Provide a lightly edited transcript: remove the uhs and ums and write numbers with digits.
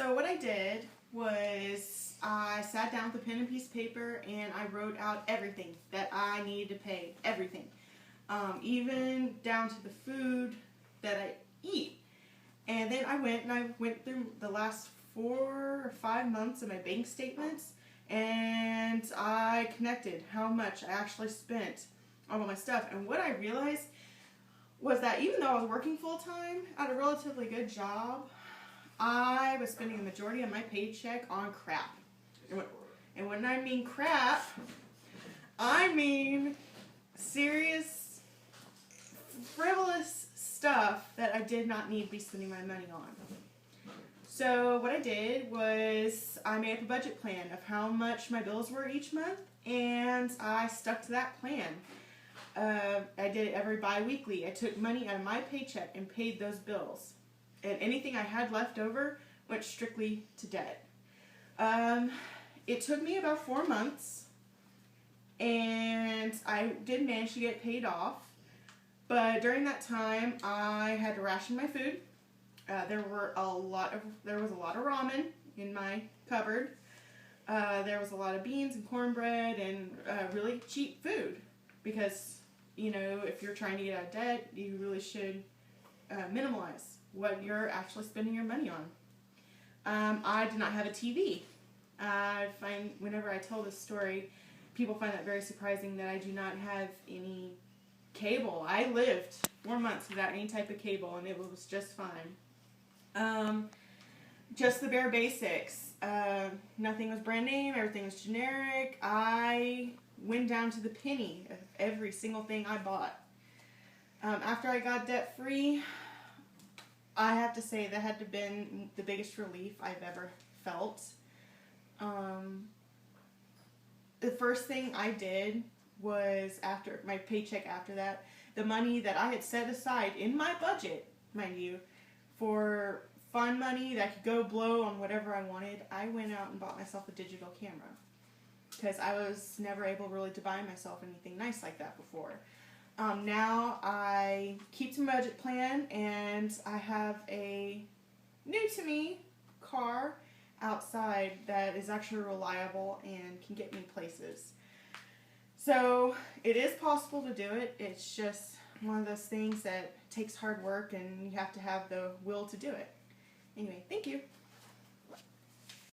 So what I did was I sat down with a pen and piece of paper and I wrote out everything that I needed to pay, everything. Even down to the food that I eat. And then I went through the last 4 or 5 months of my bank statements and I connected how much I actually spent on all my stuff. And what I realized was that even though I was working full time at a relatively good job, I was spending the majority of my paycheck on crap. And when I mean crap, I mean serious, frivolous stuff that I did not need to be spending my money on. So what I did was I made up a budget plan of how much my bills were each month, and I stuck to that plan. I did it every bi-weekly. I took money out of my paycheck and paid those bills. And anything I had left over went strictly to debt. It took me about 4 months, and I did manage to get paid off. But during that time, I had to ration my food. There was a lot of ramen in my cupboard. There was a lot of beans and cornbread and really cheap food because, you know, if you're trying to get out of debt, you really should minimize what you're actually spending your money on. I did not have a TV. I find whenever I tell this story, people find that very surprising that I do not have any cable. I lived 4 months without any type of cable and it was just fine. Just the bare basics. Nothing was brand name, everything was generic. I went down to the penny of every single thing I bought. After I got debt free, I have to say that had to have been the biggest relief I've ever felt. The first thing I did was, after my paycheck after that, the money that I had set aside in my budget, mind you, for fun money that I could go blow on whatever I wanted, I went out and bought myself a digital camera. Because I was never able really to buy myself anything nice like that before. Now I keep to my budget plan, and I have a new to me car outside that is actually reliable and can get me places. So it is possible to do it. It's just one of those things that takes hard work and you have to have the will to do it. Anyway, thank you.